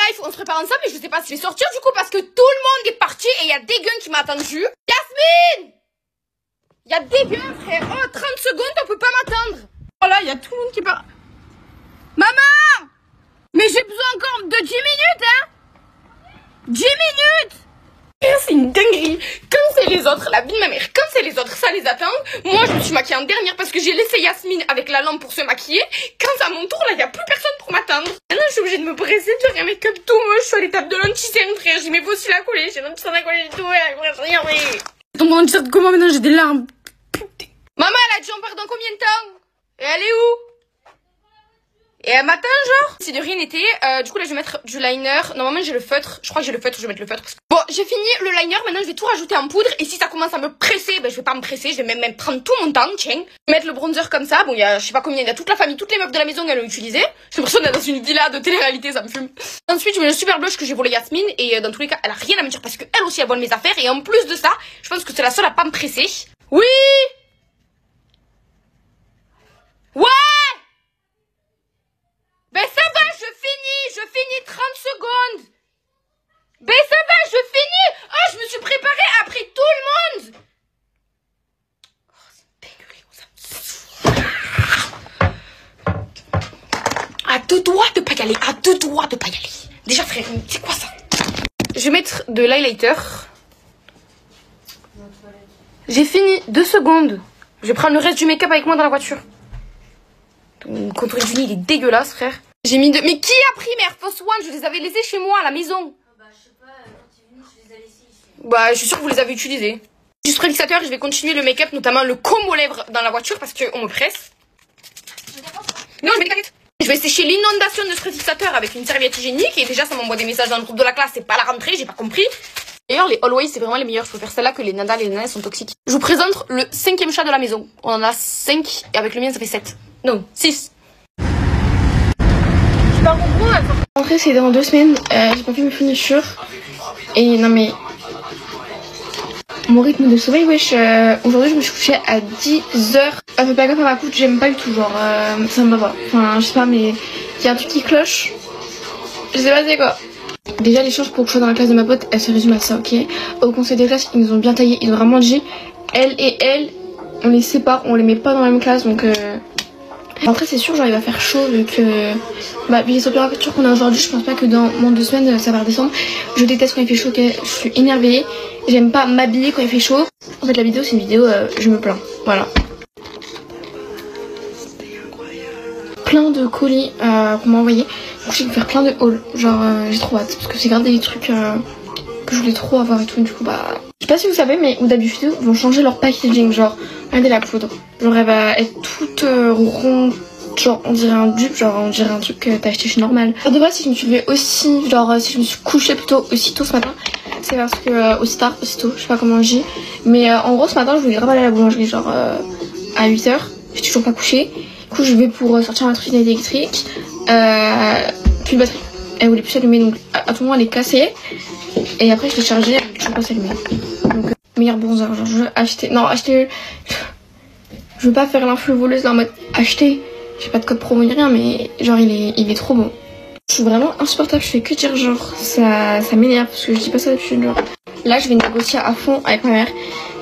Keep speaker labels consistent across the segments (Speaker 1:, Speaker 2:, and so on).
Speaker 1: live, on se prépare ensemble, mais je sais pas si je vais sortir du coup parce que tout le monde est parti et il y a des guns qui m'ont attendu. Yasmine! Il y a des guns, frère. Oh, 30 secondes, on peut pas m'attendre. Oh là, il y a tout le monde qui part. Maman! Mais j'ai besoin encore de 10 minutes, hein? 10 minutes! C'est une dinguerie. Comme c'est les autres, la vie de ma mère, comme c'est les autres, ça les attend. Moi, je me suis maquillée en dernière parce que j'ai laissé Yasmine avec la lampe pour se maquiller. Quand à mon tour, là, il n'y a plus personne pour m'attendre. Maintenant, je suis obligée de me presser, de faire un make-up tout moche. Je suis à l'étape de l'anti-cerne, frère. J'ai mes fossiles à coller, j'ai l'anti-cerne à coller du tout. Regardez. Donc, mon anti-cerne, comment maintenant j'ai des larmes? Putain. Maman, elle a dit on part dans combien de temps? Et elle est où? Et un matin, genre, si de rien n'était, du coup là je vais mettre du liner. Normalement j'ai le feutre, je crois que j'ai le feutre, je vais mettre le feutre. Bon, j'ai fini le liner, maintenant je vais tout rajouter en poudre. Et si ça commence à me presser, ben je vais pas me presser, je vais même prendre tout mon temps, tiens. Je vais mettre le bronzer comme ça, bon il y a, je sais pas combien, il y a toute la famille, toutes les meufs de la maison elles l'ont utilisé. J'ai l'impression d'être dans une villa de télé-réalité, ça me fume. Ensuite je mets le super blush que j'ai volé Yasmine. Et dans tous les cas, elle a rien à me dire parce qu'elle aussi elle vole mes affaires. Et en plus de ça, je pense que c'est la seule à pas me presser. Oui! Ouais! Ben ça va, je finis 30 secondes. Ben ça va, je finis. Oh, je me suis préparée après tout le monde. Oh, c'est dégueulasse, ça. À deux doigts de pas y aller, à deux doigts de pas y aller. Déjà frère, c'est quoi ça? Je vais mettre de l'highlighter. J'ai fini 2 secondes. Je vais prendre le reste du make-up avec moi dans la voiture. Ton contour du nez, il est dégueulasse, frère. J'ai mis de... Mais qui a pris mes Air Force One? Je les avais laissés chez moi, à la maison.
Speaker 2: Bah, je sais pas, quand tu es venu, je les ai laissés ici.
Speaker 1: Bah, je suis sûre que vous les avez utilisés. Juste fixateur, je vais continuer le make-up, notamment le comb aux lèvres dans la voiture, parce qu'on me presse. Non, je mets des canettes. Je vais sécher l'inondation de ce fixateur avec une serviette hygiénique. Et déjà, ça m'envoie des messages dans le groupe de la classe. C'est pas la rentrée, j'ai pas compris. D'ailleurs, les Always, c'est vraiment les meilleurs. Je préfère celle-là que les Nada. Les Nada sont toxiques. Je vous présente le 5e chat de la maison. On en a 5 et avec le mien, ça fait 7. Non, 6. Je pars en gros, rentrer, c'est dans 2 semaines. J'ai pas fait mes fournitures. Et non, mais. Mon rythme de sommeil, wesh. Aujourd'hui, je me suis couchée à 10h. Fais pas gaffe à ma couche, j'aime pas du tout. Genre, ça me va pas. Enfin, je sais pas, mais il y a un truc qui cloche. Je sais pas c'est quoi. Déjà, les chances pour que je sois dans la classe de ma pote, elles se résument à ça, ok? Au conseil des classes, ils nous ont bien taillé. Ils ont vraiment dit, elle et elle, on les sépare, on les met pas dans la même classe. Donc, après, c'est sûr, genre, il va faire chaud vu que. Bah, vu les températures qu'on a aujourd'hui, je pense pas que dans moins de 2 semaines, ça va redescendre. Je déteste quand il fait chaud, ok? Je suis énervée. J'aime pas m'habiller quand il fait chaud. En fait, la vidéo, c'est une vidéo, je me plains. Voilà. Plein de colis qu'on m'a envoyé. Du coup, j'ai dû faire plein de hauls. Genre, j'ai trop hâte. Parce que c'est grave des trucs que je voulais trop avoir et tout. Du coup, bah. Je sais pas si vous savez, mais Huda Beauty vont changer leur packaging. Genre, regardez la poudre. Genre, elle va être toute ronde. Genre, on dirait un dupe. Genre, on dirait un truc que t'as acheté chez Normal. De base, si je me suis levée aussi. Genre, si je me suis couchée plutôt aussitôt ce matin. C'est parce que aussitôt, je sais pas comment on dit. Mais en gros, ce matin, je voulais grave aller à la boulangerie. Genre, à 8h. Je suis toujours pas couchée. Du coup, je vais pour sortir ma trottinette électrique. Plus de batterie. Elle voulait plus s'allumer, donc à tout moment elle est cassée. Et après je l'ai chargée, elle ne veut pas s'allumer. Donc meilleur bronzer, genre je veux acheter. Non, acheter. Je veux pas faire l'influe voleuse en mode acheter. J'ai pas de code promo ni rien, mais genre il est trop bon. Je suis vraiment insupportable, je fais que dire genre ça m'énerve parce que je dis pas ça d'habitude. Genre là je vais négocier à fond avec ma mère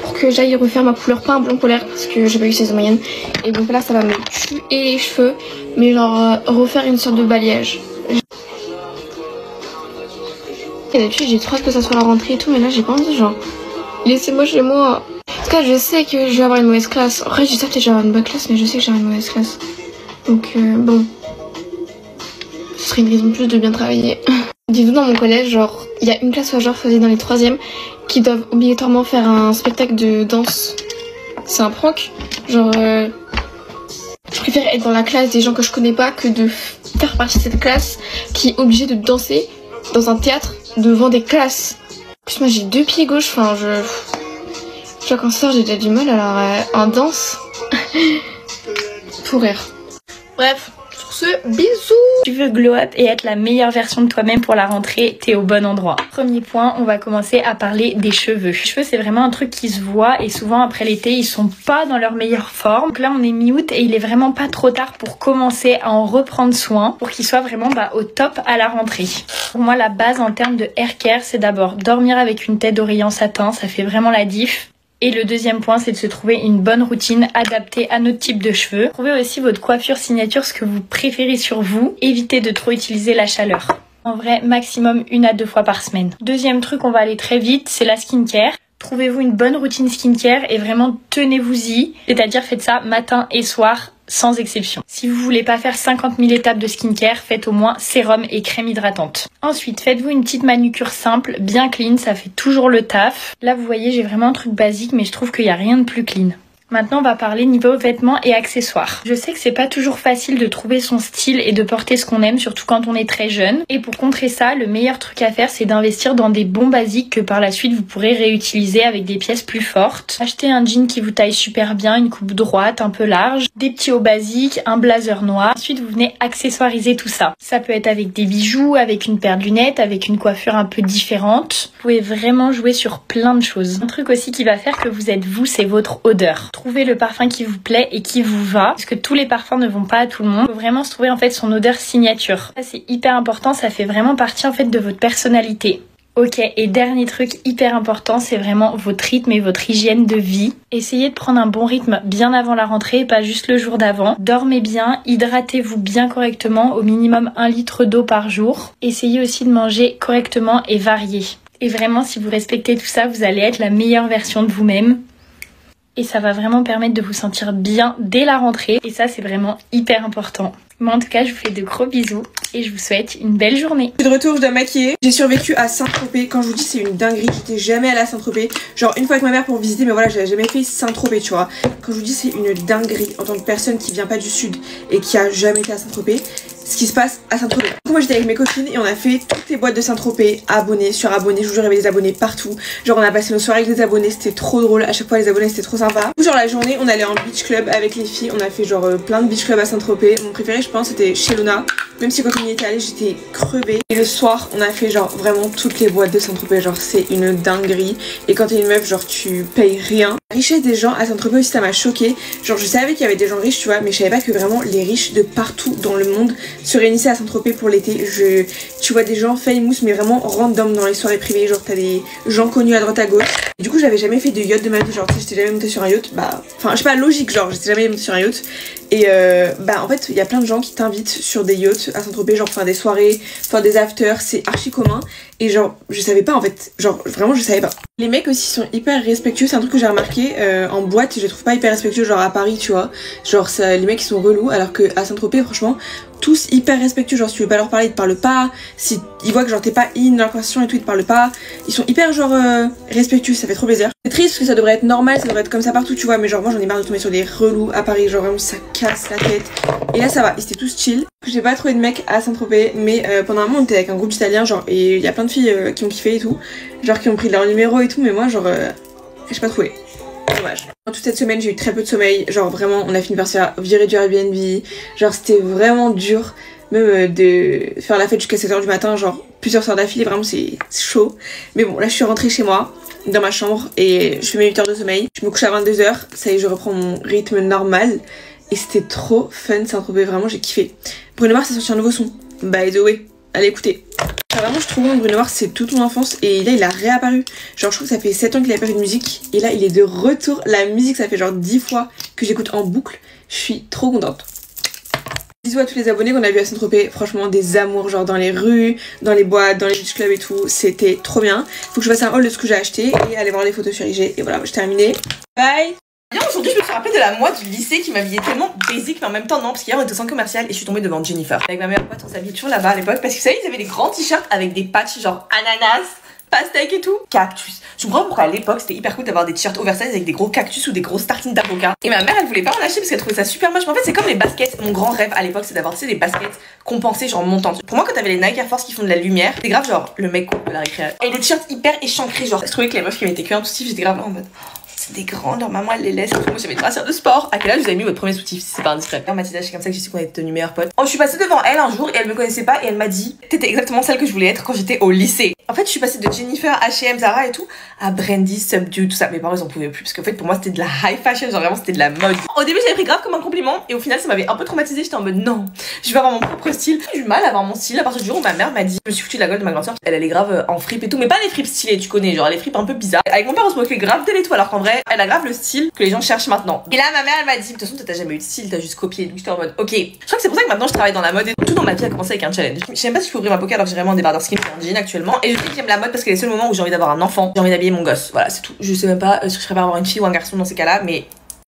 Speaker 1: pour que j'aille refaire ma couleur, pas un blond polaire parce que j'ai pas eu saison moyenne. Et donc là ça va me tuer les cheveux, mais genre refaire une sorte de balayage. Et d'habitude j'ai trop hâte que ça soit la rentrée et tout, mais là j'ai pas envie, genre laissez-moi chez moi. En tout cas je sais que je vais avoir une mauvaise classe. En vrai je dis ça, peut-être que je vais avoir une bonne classe, mais je sais que j'ai une mauvaise classe. Donc bon, ce serait une raison de plus de bien travailler. Dis-vous, dans mon collège, genre il y a une classe où genre faisait dans les 3e qui doivent obligatoirement faire un spectacle de danse. C'est un prank. Genre je préfère être dans la classe des gens que je connais pas que de faire partie de cette classe qui est obligée de danser dans un théâtre devant des classes. En plus moi j'ai 2 pieds gauche, enfin genre quand ça sort j'ai déjà du mal, alors en danse pour rire. Bref, sur ce, bisous.
Speaker 3: Tu veux glow up et être la meilleure version de toi-même pour la rentrée, t'es au bon endroit. Premier point, on va commencer à parler des cheveux. Les cheveux, c'est vraiment un truc qui se voit et souvent après l'été, ils sont pas dans leur meilleure forme. Donc là, on est mi-août et il est vraiment pas trop tard pour commencer à en reprendre soin pour qu'ils soient vraiment au top à la rentrée. Pour moi, la base en termes de hair care, c'est d'abord dormir avec une tête d'oreiller en satin, ça fait vraiment la diff. Et le deuxième point, c'est de se trouver une bonne routine adaptée à notre type de cheveux. Trouvez aussi votre coiffure signature, ce que vous préférez sur vous. Évitez de trop utiliser la chaleur. En vrai, maximum 1 à 2 fois par semaine. Deuxième truc, on va aller très vite, c'est la skincare. Trouvez-vous une bonne routine skincare et vraiment tenez-vous-y. C'est-à-dire faites ça matin et soir, sans exception. Si vous voulez pas faire 50 000 étapes de skincare, faites au moins sérum et crème hydratante. Ensuite, faites-vous une petite manucure simple, bien clean, ça fait toujours le taf. Là, vous voyez, j'ai vraiment un truc basique, mais je trouve qu'il n'y a rien de plus clean. Maintenant, on va parler niveau vêtements et accessoires. Je sais que c'est pas toujours facile de trouver son style et de porter ce qu'on aime, surtout quand on est très jeune. Et pour contrer ça, le meilleur truc à faire, c'est d'investir dans des bons basiques que par la suite vous pourrez réutiliser avec des pièces plus fortes. Achetez un jean qui vous taille super bien, une coupe droite, un peu large, des petits hauts basiques, un blazer noir. Ensuite, vous venez accessoiriser tout ça. Ça peut être avec des bijoux, avec une paire de lunettes, avec une coiffure un peu différente. Vous pouvez vraiment jouer sur plein de choses. Un truc aussi qui va faire que vous êtes vous, c'est votre odeur. Trouvez le parfum qui vous plaît et qui vous va, parce que tous les parfums ne vont pas à tout le monde. Il faut vraiment se trouver en fait son odeur signature. Ça c'est hyper important, ça fait vraiment partie en fait de votre personnalité. Ok, et dernier truc hyper important, c'est vraiment votre rythme et votre hygiène de vie. Essayez de prendre un bon rythme bien avant la rentrée, pas juste le jour d'avant. Dormez bien, hydratez-vous bien correctement, au minimum 1 litre d'eau par jour. Essayez aussi de manger correctement et varié. Et vraiment, si vous respectez tout ça, vous allez être la meilleure version de vous-même. Et ça va vraiment permettre de vous sentir bien dès la rentrée. Et ça, c'est vraiment hyper important. Moi, en tout cas, je vous fais de gros bisous et je vous souhaite une belle journée.
Speaker 4: Je suis de retour, je dois maquiller. J'ai survécu à Saint-Tropez. Quand je vous dis, c'est une dinguerie. J'étais jamais allée à Saint-Tropez. Genre, une fois avec ma mère pour visiter, mais voilà, j'avais jamais fait Saint-Tropez, tu vois. Quand je vous dis, c'est une dinguerie en tant que personne qui vient pas du sud et qui a jamais été à Saint-Tropez. Ce qui se passe à Saint-Tropez. Moi j'étais avec mes copines et on a fait toutes les boîtes de Saint-Tropez, abonnés sur abonnés, je vous jure il y avait des abonnés partout. Genre on a passé nos soirées avec des abonnés, c'était trop drôle, à chaque fois les abonnés c'était trop sympa. Genre la journée on allait en beach club avec les filles, on a fait genre plein de beach club à Saint-Tropez. Mon préféré je pense c'était chez Luna, même si quand on y était allé j'étais crevée. Et le soir on a fait genre vraiment toutes les boîtes de Saint-Tropez, genre c'est une dinguerie. Et quand t'es une meuf genre tu payes rien. La richesse des gens à Saint-Tropez aussi ça m'a choquée. Genre je savais qu'il y avait des gens riches tu vois, mais je savais pas que vraiment les riches de partout dans le monde se réunissaient à Saint-Tropez pour l'été. Tu vois des gens famous mais vraiment random dans les soirées privées, genre t'as des gens connus à droite à gauche. Et du coup j'avais jamais fait de yacht de ma vie, genre tu sais j'étais jamais montée sur un yacht, enfin je sais pas, logique, genre j'étais jamais montée sur un yacht. Et en fait il y a plein de gens qui t'invitent sur des yachts à Saint-Tropez, genre faire des soirées, faire des afters, c'est archi commun. Et genre je savais pas en fait, genre vraiment je savais pas. Les mecs aussi sont hyper respectueux, c'est un truc que j'ai remarqué en boîte, je les trouve pas hyper respectueux genre à Paris tu vois. Genre ça, les mecs ils sont relous, alors que à Saint-Tropez franchement tous hyper respectueux, genre si tu veux pas leur parler ils te parlent pas, si ils voient que genre t'es pas in dans la conversation et tout ils te parlent pas, ils sont hyper genre respectueux, ça fait trop plaisir. C'est triste parce que ça devrait être normal, ça devrait être comme ça partout tu vois, mais genre moi j'en ai marre de tomber sur des relous à Paris, genre vraiment ça casse la tête. Et là ça va, ils étaient tous chill. J'ai pas trouvé de mec à Saint-Tropez, mais pendant un moment on était avec un groupe d'Italiens genre, et il y a plein de filles qui ont kiffé et tout, genre qui ont pris leur numéro et tout, mais moi genre j'ai pas trouvé. Dommage. Toute cette semaine j'ai eu très peu de sommeil, genre vraiment on a fini par se faire virer du Airbnb, genre c'était vraiment dur, même de faire la fête jusqu'à 7h du matin, genre plusieurs soirs d'affilée, vraiment c'est chaud. Mais bon là je suis rentrée chez moi, dans ma chambre, et je fais mes 8 heures de sommeil, je me couche à 22h, ça y est je reprends mon rythme normal, et c'était trop fun Saint-Tropez, vraiment j'ai kiffé. Bruno Mars a sorti un nouveau son, by the way, allez écouter. Vraiment je trouve que Bruno Mars c'est toute mon enfance et là il a réapparu. Genre je trouve que ça fait 7 ans qu'il a pas fait de musique et là il est de retour. La musique ça fait genre 10 fois que j'écoute en boucle. Je suis trop contente. Bisous à tous les abonnés qu'on a vu à Saint-Tropez, franchement des amours, genre dans les rues, dans les boîtes, dans les beach clubs et tout, c'était trop bien. Faut que je fasse un haul de ce que j'ai acheté et aller voir les photos sur IG. Et voilà, j'ai terminé. Bye.
Speaker 5: Aujourd'hui je me suis rappelée de la moi du lycée qui m'habillait tellement basique mais en même temps non, parce qu'hier on était au centre commercial et je suis tombée devant Jennifer. Avec ma meilleure pote on s'habillait toujours là-bas à l'époque parce que vous savez ils avaient des grands t-shirts avec des patchs genre ananas, pastèque et tout, cactus. Je comprends pourquoi à l'époque c'était hyper cool d'avoir des t-shirts oversize avec des gros cactus ou des grosses tartines d'avocat. Et ma mère elle voulait pas en acheter parce qu'elle trouvait ça super moche. Mais en fait c'est comme les baskets, mon grand rêve à l'époque c'est d'avoir tu sais des baskets compensées genre montantes. Pour moi quand t'avais les Nike Air Force qui font de la lumière, c'est grave genre le mec de la récré. Et le t-shirt hyper échancré, genre je trouvais que les meufs qui mettaient que un tout style, j'étais grave en mode c'est des grands, leur maman elle les laisse. Moi j'avais une brassière de sport. À quel âge vous avez mis votre premier soutif si c'est pas indiscret? Mathilda, c'est comme ça que j'ai su qu'on était devenus meilleures potes. Oh, je suis passée devant elle un jour et elle me connaissait pas et elle m'a dit t'étais exactement celle que je voulais être quand j'étais au lycée. En fait je suis passée de Jennifer, H&M, Zara et tout à Brandy, Subdue, tout ça. Mes parents ils en pouvaient plus parce qu'en fait pour moi c'était de la high fashion, genre vraiment c'était de la mode. Au début j'avais pris grave comme un compliment et au final ça m'avait un peu traumatisée. J'étais en mode non, je vais avoir mon propre style. J'ai eu mal à avoir mon style à partir du jour où ma mère m'a dit, je me suis foutu de la gueule de ma grande soeur. Elle allait grave en fripe et tout, mais pas les fripes stylées, tu connais, genre les fripes un peu bizarres. Avec mon père on se moquait grave d'elle et tout, alors qu'en vrai elle a grave le style que les gens cherchent maintenant. Et là ma mère elle m'a dit de toute façon t'as jamais eu de style, t'as juste copié. Donc j'étais en mode ok. Je crois que c'est pour ça que maintenant je travaille dans la mode et tout dans ma vie a commencé avec un challenge. Je sais même pas si je peux ouvrir ma pocket alors que j'ai vraiment des débardeur skin et un jean actuellement. Et je sais que j'aime la mode parce que c'est les seuls moments où j'ai envie d'avoir un enfant, j'ai envie d'habiller mon gosse. Voilà c'est tout. Je sais même pas si je préfère avoir une fille ou un garçon dans ces cas-là, mais